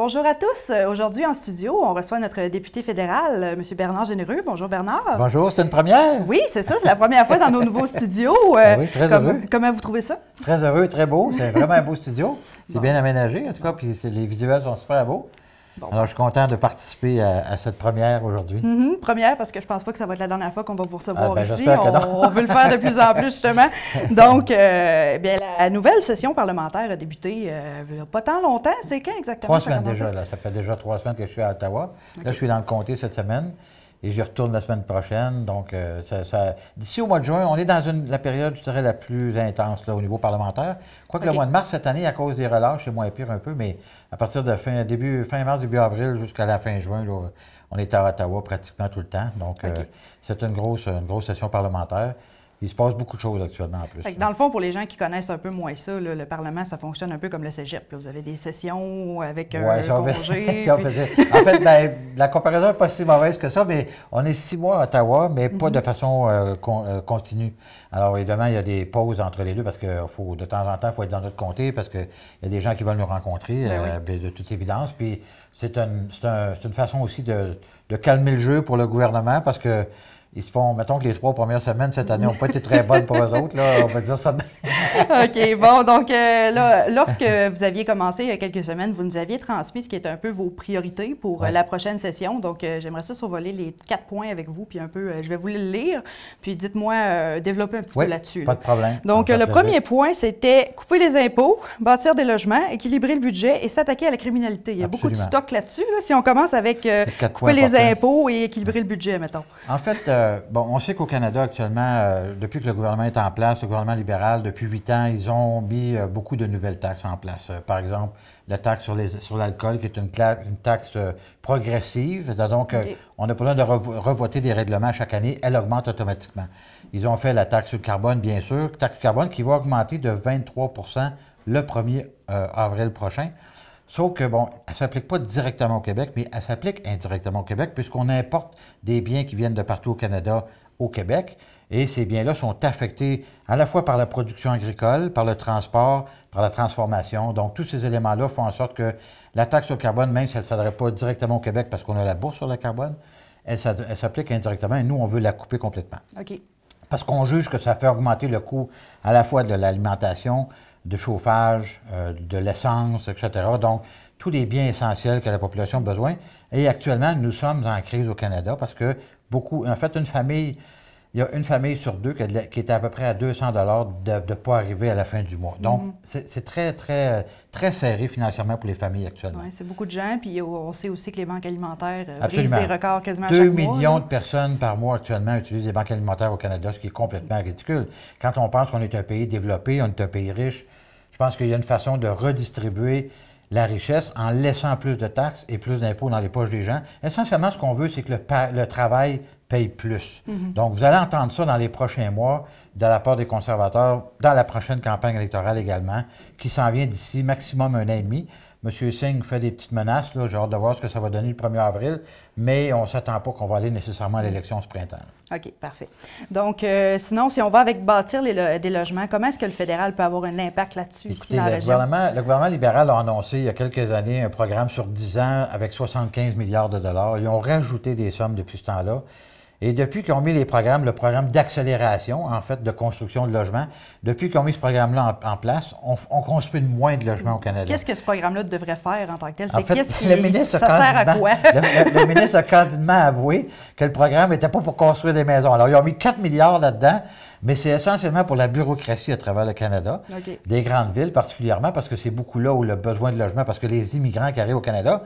Bonjour à tous. Aujourd'hui en studio, on reçoit notre député fédéral, M. Bernard Généreux. Bonjour Bernard. Bonjour, c'est une première? Oui, c'est ça, c'est la première fois dans nos nouveaux studios. Oui, très heureux. Comment vous trouvez ça? Très heureux, très beau. C'est vraiment un beau studio. C'est bien aménagé, en tout cas, puis les visuels sont super beaux. Bon. Alors, je suis content de participer à cette première aujourd'hui. Première, parce que je pense pas que ça va être la dernière fois qu'on va vous recevoir ici. On veut le faire de plus en plus, justement. Donc, bien, la nouvelle session parlementaire a débuté il n'y a pas tant longtemps. C'est quand exactement? 3 semaines déjà. Là. Ça fait déjà 3 semaines que je suis à Ottawa. Okay. Là, je suis dans le comté cette semaine. Et j'y retourne la semaine prochaine. Donc, d'ici au mois de juin, on est dans la période, je dirais, la plus intense là, au niveau parlementaire. Quoique le mois de mars, cette année, à cause des relâches, c'est moins pire un peu, mais à partir de fin mars, début avril, jusqu'à la fin juin, là, on est à Ottawa pratiquement tout le temps. Donc, c'est une grosse session parlementaire. Il se passe beaucoup de choses actuellement en plus. Dans le fond, pour les gens qui connaissent un peu moins ça, là, le Parlement, ça fonctionne un peu comme le cégep. Là. Vous avez des sessions avec un congé. En fait, ben, la comparaison n'est pas si mauvaise que ça, mais on est 6 mois à Ottawa, mais pas de façon continue. Alors, évidemment, il y a des pauses entre les deux parce que de temps en temps, il faut être dans notre comté parce qu'il y a des gens qui veulent nous rencontrer, de toute évidence. Puis, c'est une façon aussi de calmer le jeu pour le gouvernement parce que ils se font, mettons que les 3 premières semaines cette année n'ont pas été très bonnes pour eux autres, là, on va dire ça. OK, bon, donc là, lorsque vous aviez commencé il y a quelques semaines, vous nous aviez transmis ce qui est un peu vos priorités pour la prochaine session. Donc, j'aimerais ça survoler les 4 points avec vous, puis un peu, je vais vous le lire, puis dites-moi, développez un petit peu là-dessus. Pas de problème. Donc, le premier point, c'était couper les impôts, bâtir des logements, équilibrer le budget et s'attaquer à la criminalité. Il y a beaucoup de stock là-dessus, là, si on commence avec couper les impôts et équilibrer le budget, mettons. En fait, bon, on sait qu'au Canada, actuellement, depuis que le gouvernement est en place, le gouvernement libéral, depuis 8 ans, ils ont mis beaucoup de nouvelles taxes en place. Par exemple, la taxe sur l'alcool, qui est une taxe progressive. Donc, on n'a pas besoin de revoter des règlements chaque année. Elle augmente automatiquement. Ils ont fait la taxe sur le carbone, bien sûr. Taxe sur le carbone qui va augmenter de 23 le 1er avril prochain. Sauf que, bon, elle ne s'applique pas directement au Québec, mais elle s'applique indirectement au Québec puisqu'on importe des biens qui viennent de partout au Canada, au Québec. Et ces biens-là sont affectés à la fois par la production agricole, par le transport, par la transformation. Donc, tous ces éléments-là font en sorte que la taxe sur le carbone, même si elle ne s'adresse pas directement au Québec parce qu'on a la bourse sur le carbone, elle s'applique indirectement et nous, on veut la couper complètement. OK. Parce qu'on juge que ça fait augmenter le coût à la fois de l'alimentation, de chauffage, de l'essence, etc. Donc, tous les biens essentiels que la population a besoin. Et actuellement, nous sommes en crise au Canada parce que en fait, il y a une famille sur 2 qui est à peu près à 200 de ne pas arriver à la fin du mois. Donc, c'est très, très, très serré financièrement pour les familles actuellement. Oui, c'est beaucoup de gens. Puis on sait aussi que les banques alimentaires brisent des records quasiment à chaque 2 mois. millions de personnes par mois actuellement utilisent les banques alimentaires au Canada, ce qui est complètement ridicule. Quand on pense qu'on est un pays développé, on est un pays riche, je pense qu'il y a une façon de redistribuer la richesse en laissant plus de taxes et plus d'impôts dans les poches des gens. Essentiellement, ce qu'on veut, c'est que le travail paye plus. Donc, vous allez entendre ça dans les prochains mois de la part des conservateurs, dans la prochaine campagne électorale également, qui s'en vient d'ici maximum 1 an et demi. M. Singh fait des petites menaces, là, j'ai hâte de voir ce que ça va donner le 1er avril, mais on ne s'attend pas qu'on va aller nécessairement à l'élection ce printemps. OK, parfait. Donc, sinon, si on va avec bâtir des logements, comment est-ce que le fédéral peut avoir un impact là-dessus ici dans la région? Le gouvernement libéral a annoncé il y a quelques années un programme sur 10 ans avec 75 milliards de dollars. Ils ont rajouté des sommes depuis ce temps-là. Et depuis qu'ils ont mis le programme d'accélération, en fait, de construction de logements, depuis qu'ils ont mis ce programme-là en place, on construit moins de logements au Canada. Qu'est-ce que ce programme-là devrait faire en tant que tel? Ça sert à quoi? Le ministre a candidement avoué que le programme n'était pas pour construire des maisons. Alors, ils ont mis 4 milliards là-dedans, mais c'est essentiellement pour la bureaucratie à travers le Canada, des grandes villes particulièrement, parce que c'est beaucoup là où le besoin de logement, parce que les immigrants qui arrivent au Canada,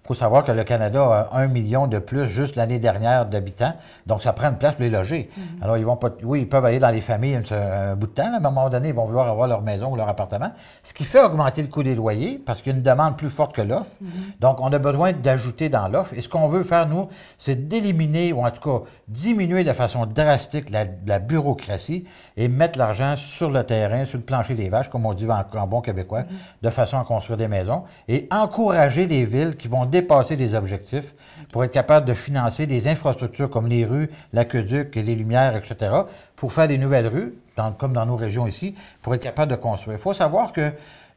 il faut savoir que le Canada a 1 million de plus juste l'année dernière d'habitants, donc ça prend une place pour les loger. Alors, ils peuvent aller dans les familles un bout de temps, là, mais à un moment donné, ils vont vouloir avoir leur maison ou leur appartement, ce qui fait augmenter le coût des loyers parce qu'il y a une demande plus forte que l'offre. Donc, on a besoin d'ajouter dans l'offre. Et ce qu'on veut faire, nous, c'est d'éliminer, ou en tout cas diminuer de façon drastique la bureaucratie et mettre l'argent sur le terrain, sur le plancher des vaches, comme on dit en bon québécois, de façon à construire des maisons et encourager les villes qui vont dépasser des objectifs pour être capable de financer des infrastructures comme les rues, l'aqueduc, les lumières, etc., pour faire des nouvelles rues, comme dans nos régions ici, pour être capable de construire. Il faut savoir que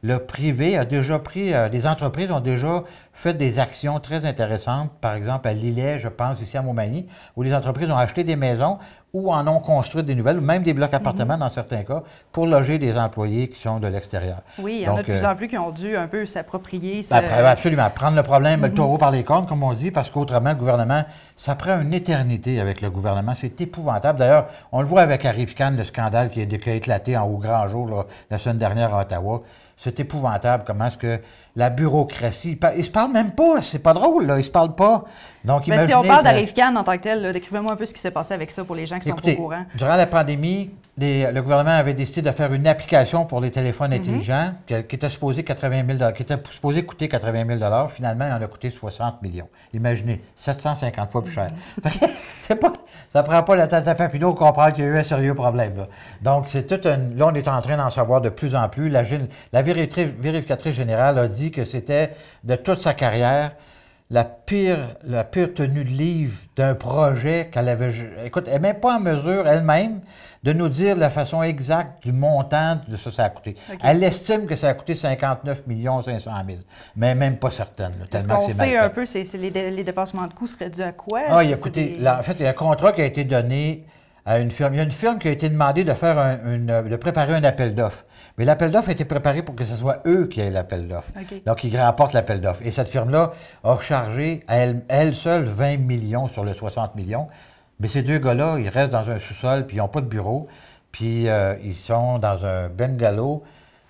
le privé a déjà pris, les entreprises ont déjà fait des actions très intéressantes, par exemple à Lillet, je pense, ici à Montmagny, où les entreprises ont acheté des maisons ou en ont construit des nouvelles, ou même des blocs appartements dans certains cas, pour loger des employés qui sont de l'extérieur. Oui, il y en a de plus en plus qui ont dû un peu s'approprier. Absolument, prendre le problème, le taureau par les cornes, comme on dit, parce qu'autrement, le gouvernement, ça prend une éternité avec le gouvernement. C'est épouvantable. D'ailleurs, on le voit avec Arrive-Can, le scandale qui a éclaté au grand jour là, la semaine dernière à Ottawa. C'est épouvantable comment est-ce que la bureaucratie... Ils ne se parlent même pas, c'est pas drôle, là, ils ne se parlent pas. Donc, si on parle d'Arrive-Can en tant que tel, décrivez-moi un peu ce qui s'est passé avec ça pour les gens qui sont pas au courant. Durant la pandémie, le gouvernement avait décidé de faire une application pour les téléphones intelligents qui était supposé coûter 80 000 $. Finalement, il en a coûté 60 millions. Imaginez, 750 fois plus cher. Ça ne prend pas la tête à Papineau pour comprendre qu'il y a eu un sérieux problème. Là. Donc, là, on est en train d'en savoir de plus en plus. La vérificatrice générale a dit que c'était, de toute sa carrière, la pire tenue de livre d'un projet qu'elle avait... Écoute, elle n'est même pas en mesure, elle-même, de nous dire la façon exacte du montant de ce que ça a coûté. Okay. Elle estime que ça a coûté 59 500 000, mais même pas certaine. Est-ce qu'on sait un peu, les dépassements de coûts seraient dus à quoi? Écoutez, en fait, il y a un contrat qui a été donné à une firme. Il y a une firme qui a été demandée de faire de préparer un appel d'offres. Mais l'appel d'offres a été préparé pour que ce soit eux qui aient l'appel d'offres. Okay. Donc, ils rapportent l'appel d'offres. Et cette firme-là a chargé à elle seule 20 millions sur le 60 millions. Mais ces deux gars-là, ils restent dans un sous-sol, puis ils n'ont pas de bureau, puis ils sont dans un bungalow,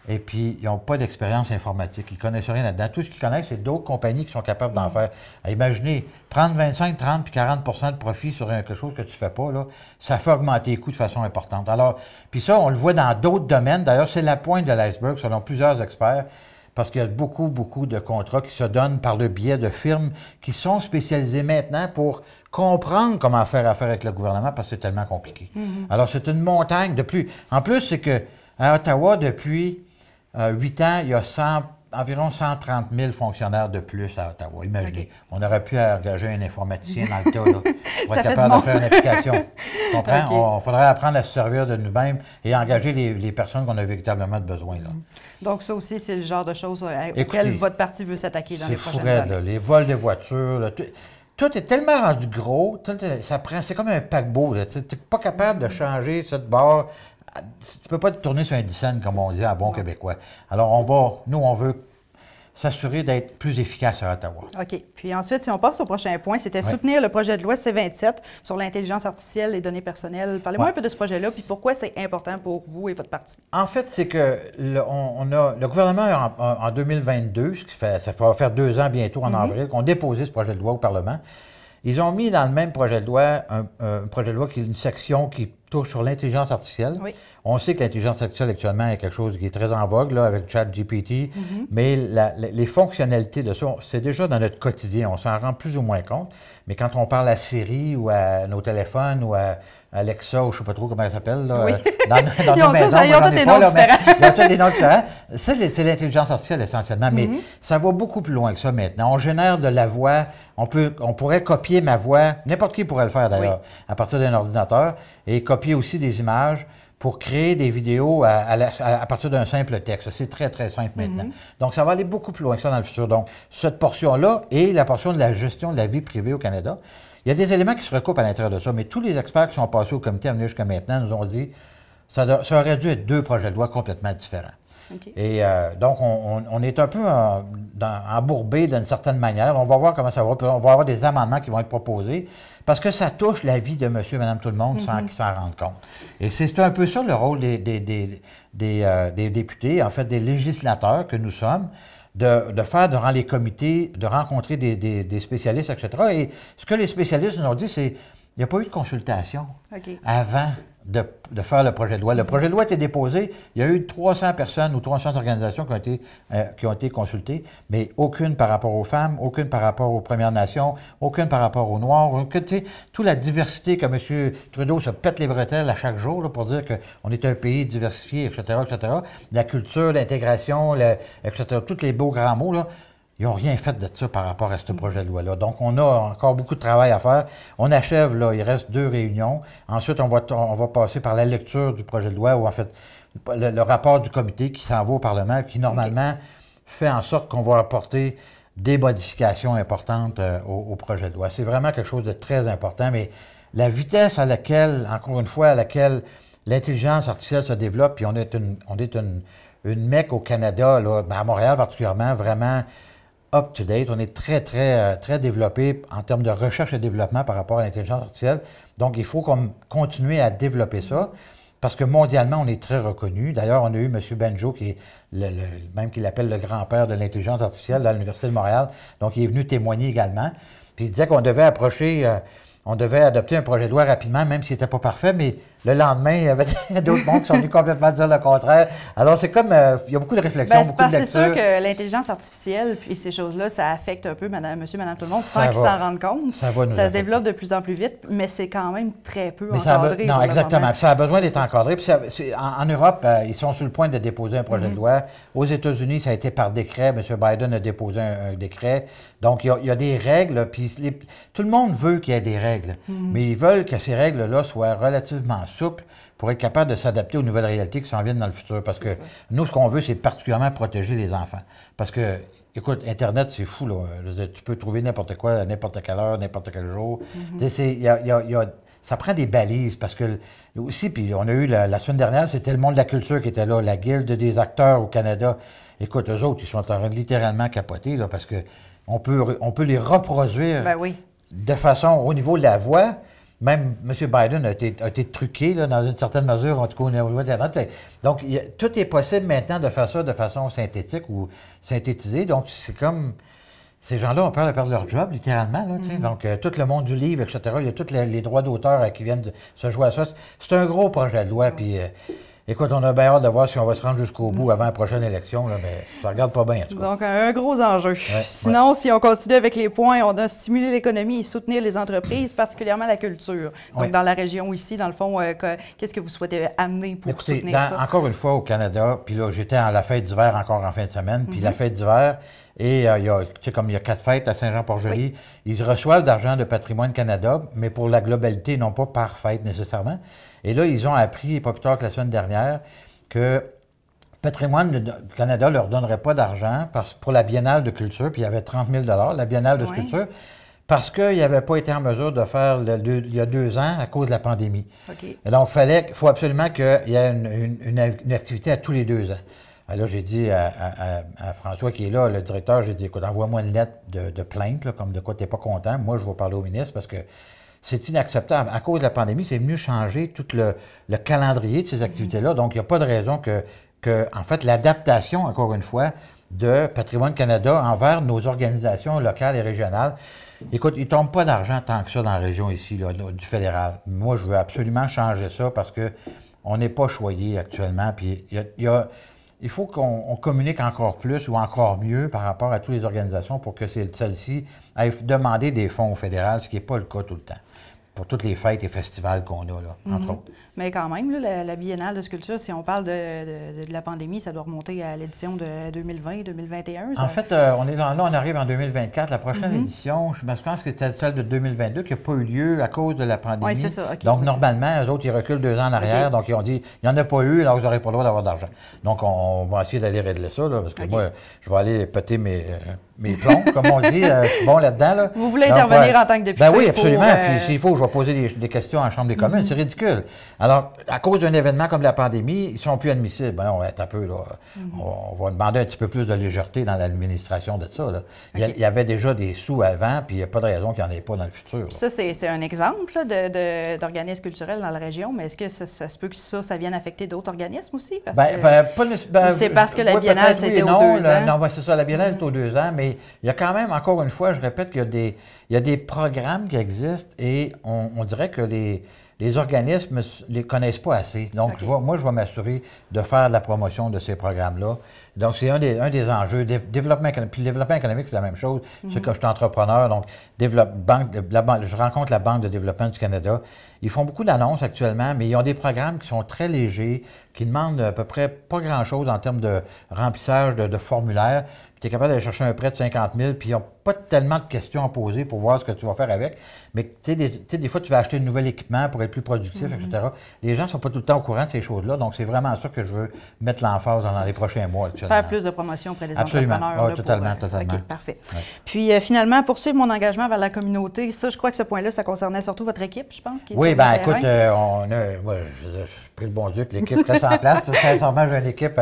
et puis ils n'ont pas d'expérience informatique. Ils ne connaissent rien là-dedans. Tout ce qu'ils connaissent, c'est d'autres compagnies qui sont capables d'en faire. Imaginez, prendre 25, 30 puis 40 de profit sur quelque chose que tu ne fais pas, là, ça fait augmenter les coûts de façon importante. Alors, puis ça, on le voit dans d'autres domaines. D'ailleurs, c'est la pointe de l'iceberg, selon plusieurs experts, parce qu'il y a beaucoup, beaucoup de contrats qui se donnent par le biais de firmes qui sont spécialisées maintenant pour comprendre comment faire affaire avec le gouvernement parce que c'est tellement compliqué. Alors, c'est une montagne de plus. En plus, c'est qu'à Ottawa, depuis 8 ans, il y a environ 130 000 fonctionnaires de plus à Ottawa. Imaginez, on aurait pu engager un informaticien dans le tas là, pour être capable de faire une application. Tu comprends? Il faudrait apprendre à se servir de nous-mêmes et engager les personnes qu'on a véritablement besoin. Là. Donc, ça aussi, c'est le genre de choses auxquelles votre parti veut s'attaquer dans les prochaines années. Là, les vols de voitures, là, tout est tellement rendu gros, c'est comme un paquebot. Tu n'es pas capable de changer cette barre. Tu ne peux pas te tourner sur un dixaine, comme on dit en bon québécois. Alors, on veut s'assurer d'être plus efficace à Ottawa. OK. Puis ensuite, si on passe au prochain point, c'était soutenir le projet de loi C-27 sur l'intelligence artificielle et les données personnelles. Parlez-moi un peu de ce projet-là, puis pourquoi c'est important pour vous et votre parti. En fait, c'est que le gouvernement, en 2022, ça va faire 2 ans bientôt, en avril, qu'on a déposé ce projet de loi au Parlement. Ils ont mis dans le même projet de loi un projet de loi qui est une section qui touche sur l'intelligence artificielle. Oui. On sait que l'intelligence artificielle actuellement est quelque chose qui est très en vogue là, avec ChatGPT, mais les fonctionnalités de ça, c'est déjà dans notre quotidien. On s'en rend plus ou moins compte. Mais quand on parle à Siri ou à nos téléphones ou à Alexa, ou je ne sais pas trop comment elle s'appelle, dans nos maisons, ils ont tous des noms différents. Ils ont tous des noms différents. C'est l'intelligence artificielle essentiellement, mais ça va beaucoup plus loin que ça maintenant. On génère de la voix. On pourrait copier ma voix, n'importe qui pourrait le faire d'ailleurs, à partir d'un ordinateur, et copier aussi des images pour créer des vidéos à partir d'un simple texte. C'est très, très simple maintenant. Donc, ça va aller beaucoup plus loin que ça dans le futur. Donc, cette portion-là et la portion de la gestion de la vie privée au Canada, il y a des éléments qui se recoupent à l'intérieur de ça, mais tous les experts qui sont passés au comité à venir jusqu'à maintenant nous ont dit que ça aurait dû être 2 projets de loi complètement différents. Okay. Et donc, on est un peu embourbé d'une certaine manière. On va voir comment ça va. On va avoir des amendements qui vont être proposés parce que ça touche la vie de monsieur et madame tout le monde sans qu'ils s'en rendent compte. Et c'est un peu ça le rôle des députés, en fait des législateurs que nous sommes, de faire durant les comités, de rencontrer des spécialistes, etc. Et ce que les spécialistes nous ont dit, c'est qu'il n'y a pas eu de consultation avant de faire le projet de loi. Le projet de loi a été déposé, il y a eu 300 personnes ou 300 organisations qui ont été consultées, mais aucune par rapport aux femmes, aucune par rapport aux Premières Nations, aucune par rapport aux Noirs, toute la diversité que M. Trudeau se pète les bretelles à chaque jour là, pour dire qu'on est un pays diversifié, etc., etc. La culture, l'intégration, etc., tous les beaux grands mots, là, ils n'ont rien fait de ça par rapport à ce projet de loi-là. Donc, on a encore beaucoup de travail à faire. On achève, là, il reste 2 réunions. Ensuite, on va passer par la lecture du projet de loi, ou en fait, le rapport du comité qui s'en va au Parlement, qui normalement fait en sorte qu'on va apporter des modifications importantes au projet de loi. C'est vraiment quelque chose de très important, mais la vitesse à laquelle, encore une fois, à laquelle l'intelligence artificielle se développe, puis on est une mecque au Canada, là, à Montréal particulièrement, vraiment up-to-date. On est très, très, très développé en termes de recherche et développement par rapport à l'intelligence artificielle. Donc, il faut continuer à développer ça, parce que mondialement, on est très reconnu. D'ailleurs, on a eu M. Benjo, qui est même qu'il appelle le grand-père de l'intelligence artificielle à l'Université de Montréal. Donc, il est venu témoigner également. Puis, il disait qu'on devait on devait adopter un projet de loi rapidement, même s'il n'était pas parfait, mais le lendemain, il y avait d'autres mondes qui sont venus complètement dire le contraire. Alors, c'est comme, il y a beaucoup de réflexions, beaucoup de lectures. C'est sûr que l'intelligence artificielle, puis ces choses-là, ça affecte un peu monsieur, madame, tout le monde, sans qu'ils s'en rendent compte. Ça se développe de plus en plus vite, mais c'est quand même très peu encadré. Non, exactement. Puis ça a besoin d'être encadré. Puis en Europe, ils sont sur le point de déposer un projet de loi. Aux États-Unis, ça a été par décret. M. Biden a déposé un décret. Donc, il y a des règles, puis tout le monde veut qu'il y ait des règles, mais ils veulent que ces règles-là soient relativement souples pour être capable de s'adapter aux nouvelles réalités qui s'en viennent dans le futur. Parce que nous, ce qu'on veut, c'est particulièrement protéger les enfants. Parce que, écoute, Internet, c'est fou, là. Tu peux trouver n'importe quoi, à n'importe quelle heure, n'importe quel jour. Ça prend des balises, parce que aussi, puis on a eu la semaine dernière, c'était le monde de la culture qui était là, la Guilde des acteurs au Canada. Écoute, eux autres, ils sont en train de littéralement capoter, là, parce que on peut les reproduire de façon, au niveau de la voix. Même M. Biden a été truqué, là, dans une certaine mesure, en tout cas au niveau d'Internet. Donc, tout est possible maintenant de faire ça de façon synthétique ou synthétisée. Donc, c'est comme... Ces gens-là ont peur de perdre leur job, littéralement. Là, Donc, tout le monde du livre, etc., il y a tous les droits d'auteur qui viennent se jouer à ça. C'est un gros projet de loi, puis... Écoute, on a bien hâte de voir si on va se rendre jusqu'au bout avant la prochaine élection, là, mais ça regarde pas bien, en tout cas. Donc, un gros enjeu. Sinon, si on continue avec les points, on a stimulé l'économie et soutenir les entreprises, particulièrement la culture. Donc, dans la région ici, dans le fond, qu'est-ce que vous souhaitez amener pour soutenir ça? Encore une fois, au Canada, puis là, j'étais à la fête d'hiver encore en fin de semaine, puis la fête d'hiver, et comme il y a 4 fêtes à Saint-Jean-Port-Joli, ils reçoivent d'argent de Patrimoine Canada, mais pour la globalité, non pas par fête nécessairement. Et là, ils ont appris, pas plus tard que la semaine dernière, que Patrimoine Canada ne leur donnerait pas d'argent pour la Biennale de culture, puis il y avait 30 000 la Biennale de sculpture, parce qu'ils n'avaient pas été en mesure de faire il y a 2 ans à cause de la pandémie. Et donc, il faut absolument qu'il y ait une activité à tous les 2 ans. Alors, j'ai dit à François, qui est là, le directeur, j'ai dit, écoute, envoie-moi une lettre de plainte, là, comme de quoi tu n'es pas content. Moi, je vais parler au ministre, parce que c'est inacceptable. À cause de la pandémie, c'est venu changer tout le calendrier de ces activités-là. Donc, il n'y a pas de raison en fait, l'adaptation, encore une fois, de Patrimoine Canada envers nos organisations locales et régionales. Écoute, il ne tombe pas d'argent tant que ça dans la région ici, là, du fédéral. Moi, je veux absolument changer ça parce qu'on n'est pas choyé actuellement. Puis, il faut qu'on communique encore plus ou encore mieux par rapport à toutes les organisations pour que celles-ci aillent demander des fonds au fédéral, ce qui n'est pas le cas tout le temps, pour toutes les fêtes et festivals qu'on a, là, entre autres. Mais quand même, là, la Biennale de sculpture, si on parle de la pandémie, ça doit remonter à l'édition de 2020-2021. En fait, on arrive en 2024. La prochaine édition, je pense que c'était celle de 2022 qui n'a pas eu lieu à cause de la pandémie. Oui, c'est ça. Okay, donc, normalement, eux autres, ils reculent 2 ans en arrière. Donc, ils ont dit, il n'y en a pas eu, alors vous n'aurez pas le droit d'avoir d'argent. Donc, on va essayer d'aller régler ça, là, parce que moi, je vais aller péter mes plombs, comme on dit. Je suis bon là-dedans. Là. Vous voulez intervenir en tant que député? Ben oui, absolument. Puis s'il faut, je vais poser des questions à la Chambre des communes. C'est ridicule. Alors, à cause d'un événement comme la pandémie, ils ne sont plus admissibles. Ben, on va être un peu, là. On va demander un petit peu plus de légèreté dans l'administration de ça. Là. Il y avait déjà des sous avant, puis il n'y a pas de raison qu'il n'y en ait pas dans le futur. Ça, c'est un exemple d'organisme culturel dans la région, mais est-ce que ça se peut que ça vienne affecter d'autres organismes aussi? C'est parce que la Biennale, c'était aux 2 ans? Non, c'est ça, la Biennale est aux 2 ans, mais il y a quand même, encore une fois, je répète qu'il y a des programmes qui existent et on dirait que les organismes ne les connaissent pas assez. Donc, moi, je vais m'assurer de faire de la promotion de ces programmes-là. Donc, c'est un des enjeux. Développement économique. Puis le développement économique, c'est la même chose. C'est que je suis entrepreneur, donc je rencontre la Banque de développement du Canada. Ils font beaucoup d'annonces actuellement, mais ils ont des programmes qui sont très légers, qui demandent à peu près pas grand-chose en termes de remplissage de formulaires. Tu es capable d'aller chercher un prêt de 50 000, puis ils n'ont pas tellement de questions à poser pour voir ce que tu vas faire avec. Mais tu sais, des fois, tu vas acheter un nouvel équipement pour être plus productif, etc. Les gens ne sont pas tout le temps au courant de ces choses-là, donc c'est vraiment ça que je veux mettre l'emphase dans les prochains mois actuellement. Faire plus de promotion auprès des entrepreneurs. Oui, totalement. OK, parfait. Ouais. Puis finalement, poursuivre mon engagement vers la communauté, ça, je crois que ce point-là, ça concernait surtout votre équipe, je pense. Oui, bien écoute, j'ai pris le bon Dieu que l'équipe reste en place. Sincèrement, j'ai une équipe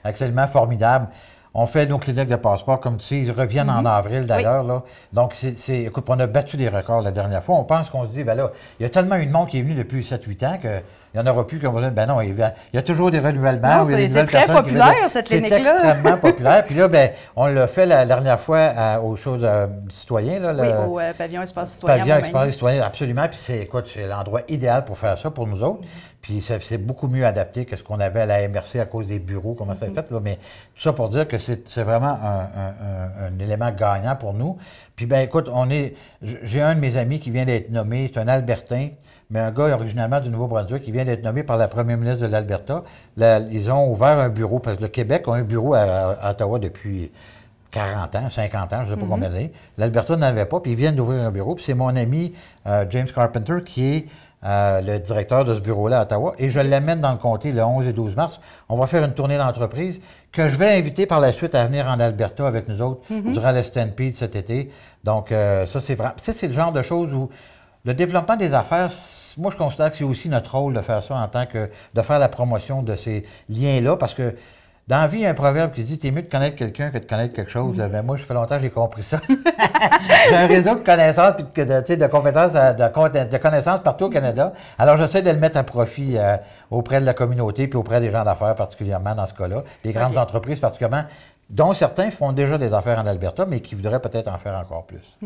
absolument formidable. On fait nos cliniques de passeport, comme tu sais, ils reviennent en avril d'ailleurs. Oui. Donc, écoute, on a battu des records la dernière fois. On pense qu'on se dit, ben là, il y a tellement eu de monde qui est venu depuis 7-8 ans qu'il n'y en aura plus qu'on va dire, ben non, il y a toujours des renouvellements. C'est très populaire, cette clinique-là. C'est extrêmement populaire. Puis là, ben, on l'a fait la dernière fois aux choses citoyens. Là, au pavillon Espace Citoyen. Pavillon Espace Citoyen, absolument. Puis c'est l'endroit idéal pour faire ça pour nous autres. Puis c'est beaucoup mieux adapté que ce qu'on avait à la MRC à cause des bureaux, comment ça est fait. Là. Mais tout ça pour dire que c'est vraiment un élément gagnant pour nous. Puis ben écoute, j'ai un de mes amis qui vient d'être nommé, c'est un Albertain, mais un gars originalement du Nouveau-Brunswick qui vient d'être nommé par la première ministre de l'Alberta. Ils ont ouvert un bureau, parce que le Québec a un bureau à Ottawa depuis 40 ans, 50 ans, je ne sais pas combien d'années. L'Alberta n'en avait pas, puis ils viennent d'ouvrir un bureau. Puis c'est mon ami James Carpenter qui est le directeur de ce bureau-là à Ottawa, et je l'amène dans le comté le 11 et 12 mars. On va faire une tournée d'entreprise que je vais inviter par la suite à venir en Alberta avec nous autres durant le Stampede cet été. Donc, ça, c'est vraiment... c'est le genre de choses où le développement des affaires, moi, je considère que c'est aussi notre rôle de faire ça en tant que... de faire la promotion de ces liens-là, parce que dans la vie, il y a un proverbe qui dit « T'es mieux de connaître quelqu'un que de connaître quelque chose. » Ben, moi, ça fait longtemps que j'ai compris ça. J'ai un réseau de connaissances et de compétences, de connaissances partout au Canada. Alors, j'essaie de le mettre à profit auprès de la communauté puis auprès des gens d'affaires, particulièrement dans ce cas-là. Les grandes entreprises, particulièrement, dont certains font déjà des affaires en Alberta, mais qui voudraient peut-être en faire encore plus.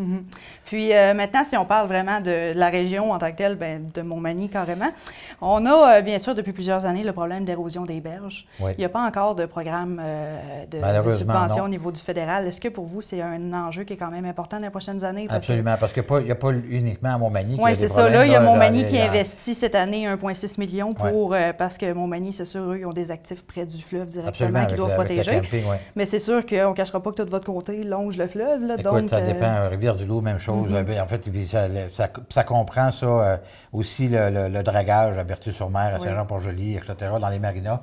Puis maintenant, si on parle vraiment de la région en tant que telle, ben, de Montmagny carrément, on a bien sûr depuis plusieurs années le problème d'érosion des berges. Oui. Il n'y a pas encore de programme de subvention au niveau du fédéral. Est-ce que pour vous, c'est un enjeu qui est quand même important dans les prochaines années? Absolument, parce qu'il n'y a pas uniquement à Montmagny. Oui, c'est ça. Là, il y a Montmagny qui investit cette année 1,6 million pour, parce que Montmagny, c'est sûr, eux, ils ont des actifs près du fleuve directement qu'ils doivent protéger. Mais c'est sûr qu'on ne cachera pas que tout de votre côté longe le fleuve. Là, écoute, donc, ça dépend. Rivière-du-Loup, même chose. En fait, ça comprend ça aussi le dragage à Berthier-sur-Mer, à Saint-Jean-Port-Joli, etc., dans les marinas.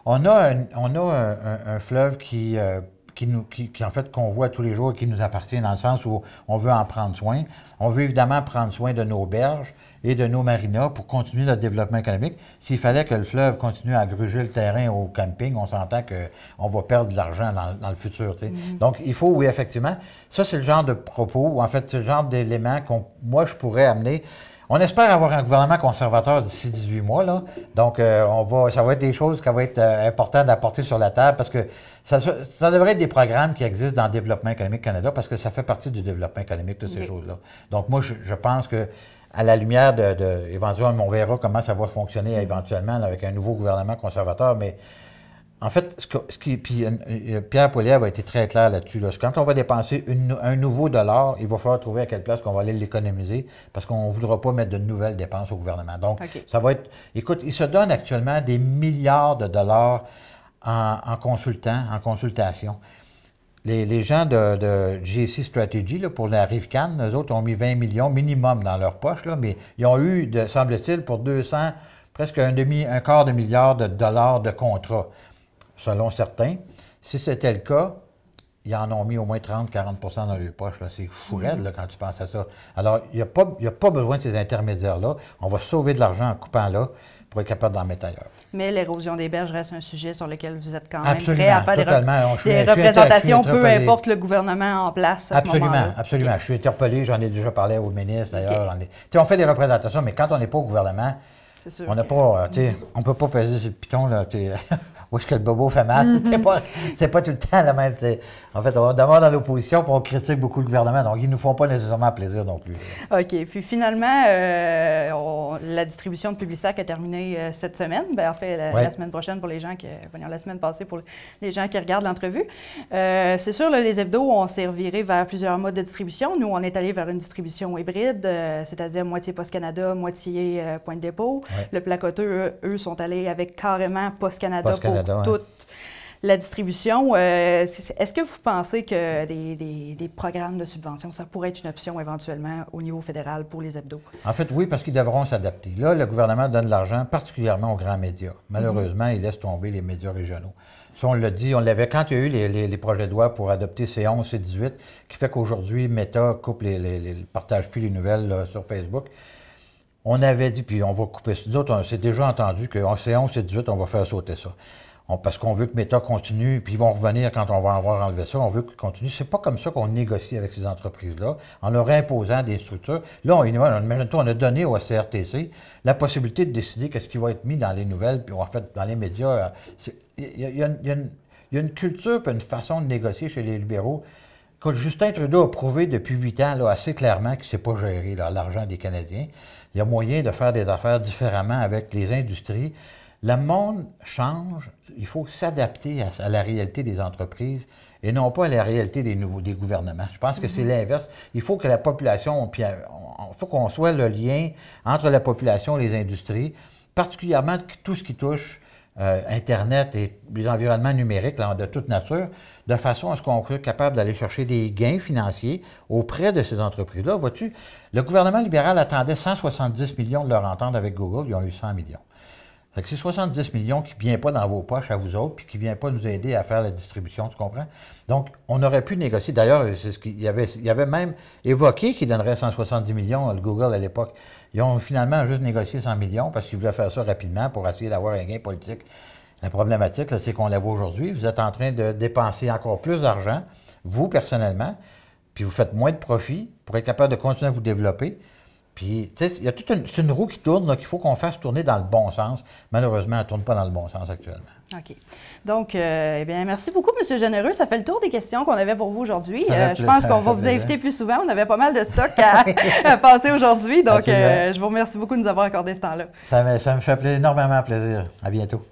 On a un fleuve qui en fait, qu'on voit tous les jours et qui nous appartient dans le sens où on veut en prendre soin. On veut évidemment prendre soin de nos berges et de nos marinas pour continuer notre développement économique. S'il fallait que le fleuve continue à gruger le terrain au camping, on s'entend qu'on va perdre de l'argent dans le futur. Donc, il faut, oui, effectivement, ça, c'est le genre de propos, ou en fait, c'est le genre d'éléments moi, je pourrais amener. On espère avoir un gouvernement conservateur d'ici 18 mois. Là. Donc, ça va être des choses qui vont être importantes d'apporter sur la table parce que ça devrait être des programmes qui existent dans le Développement économique Canada parce que ça fait partie du développement économique, toutes ces choses-là. Donc, moi, je pense que à la lumière éventuellement, on verra comment ça va fonctionner éventuellement là, avec un nouveau gouvernement conservateur, mais en fait, Pierre Poilievre a été très clair là-dessus. Là. Quand on va dépenser un nouveau dollar, il va falloir trouver à quelle place qu'on va aller l'économiser parce qu'on ne voudra pas mettre de nouvelles dépenses au gouvernement. Donc, ça va être... Écoute, il se donne actuellement des milliards de dollars en consultation. Les gens de GC Strategy, là, pour la Rive-Can, eux autres ont mis 20 millions minimum dans leur poche, là, mais ils ont eu, semble-t-il, pour 200, presque un quart de milliard de dollars de contrats. Selon certains. Si c'était le cas, ils en ont mis au moins 30-40 dans leur poche. C'est fou raide là, quand tu penses à ça. Alors, il n'y a pas besoin de ces intermédiaires-là. On va sauver de l'argent en coupant là pour être capable d'en mettre ailleurs. Mais l'érosion des berges reste un sujet sur lequel vous êtes quand même prêt à faire des représentations, peu importe le gouvernement en place à ce moment-là. Absolument. Je suis interpellé, j'en ai déjà parlé au ministre d'ailleurs. On fait des représentations, mais quand on n'est pas au gouvernement, on n'a pas, on ne peut pas peser sur le piton. Là, où est-ce que le bobo fait mal. C'est pas tout le temps le même. En fait, on demande dans l'opposition, puis on critique beaucoup le gouvernement. Donc, ils ne nous font pas nécessairement plaisir non plus. OK. Puis finalement, la distribution de Publisac a terminé cette semaine. Bien, en fait, la semaine prochaine pour les gens qui... la semaine passée pour les gens qui regardent l'entrevue. C'est sûr, là, les hebdos ont serviré vers plusieurs modes de distribution. Nous, on est allé vers une distribution hybride, c'est-à-dire moitié Post Canada, moitié Point de dépôt. Ouais. Le placoteux, eux, sont allés avec carrément Post Canada pour toute la distribution. Est-ce que vous pensez que des programmes de subvention, ça pourrait être une option éventuellement au niveau fédéral pour les hebdos? En fait, oui, parce qu'ils devront s'adapter. Là, le gouvernement donne de l'argent particulièrement aux grands médias. Malheureusement, il laisse tomber les médias régionaux. Ça, on l'a dit, on l'avait quand il y a eu les projets de loi pour adopter C11, C18, qui fait qu'aujourd'hui, Meta coupe partage plus les nouvelles là, sur Facebook. On avait dit, puis on va couper ça. Nous autres, on s'est déjà entendu que C11, C18, on va faire sauter ça. Parce qu'on veut que Meta continue, puis ils vont revenir quand on va avoir enlevé ça. On veut qu'ils continuent. C'est pas comme ça qu'on négocie avec ces entreprises-là, en leur imposant des structures. Là, on a donné au CRTC la possibilité de décider qu'est-ce qui va être mis dans les nouvelles, puis en fait, dans les médias. Il y a une culture et une façon de négocier chez les libéraux que Justin Trudeau a prouvé depuis 8 ans là, assez clairement qu'il ne sait pas gérer l'argent des Canadiens. Il y a moyen de faire des affaires différemment avec les industries. Le monde change, il faut s'adapter à la réalité des entreprises et non pas à la réalité des gouvernements. Je pense que c'est l'inverse. Il faut que la population, il faut qu'on soit le lien entre la population et les industries, particulièrement tout ce qui touche Internet et les environnements numériques là, de toute nature, de façon à ce qu'on soit capable d'aller chercher des gains financiers auprès de ces entreprises-là. Vois-tu, le gouvernement libéral attendait 170 millions de leur entente avec Google, ils ont eu 100 millions. Fait que c'est 70 millions qui ne viennent pas dans vos poches à vous autres, puis qui ne viennent pas nous aider à faire la distribution, tu comprends? Donc, on aurait pu négocier. D'ailleurs, c'est ce qu'il avait même évoqué qu'il donnerait 170 millions, le Google à l'époque. Ils ont finalement juste négocié 100 millions parce qu'ils voulaient faire ça rapidement pour essayer d'avoir un gain politique. La problématique, c'est qu'on la voit aujourd'hui. Vous êtes en train de dépenser encore plus d'argent, vous personnellement, puis vous faites moins de profit pour être capable de continuer à vous développer. Puis, tu sais, il y a toute une roue qui tourne, qu'il faut qu'on fasse tourner dans le bon sens. Malheureusement, elle ne tourne pas dans le bon sens actuellement. OK. Donc, eh bien, merci beaucoup, M. Généreux. Ça fait le tour des questions qu'on avait pour vous aujourd'hui. Je pense qu'on va vous inviter plus souvent. On avait pas mal de stock à passer aujourd'hui. Donc, je vous remercie beaucoup de nous avoir accordé ce temps-là. Ça me fait énormément plaisir. À bientôt.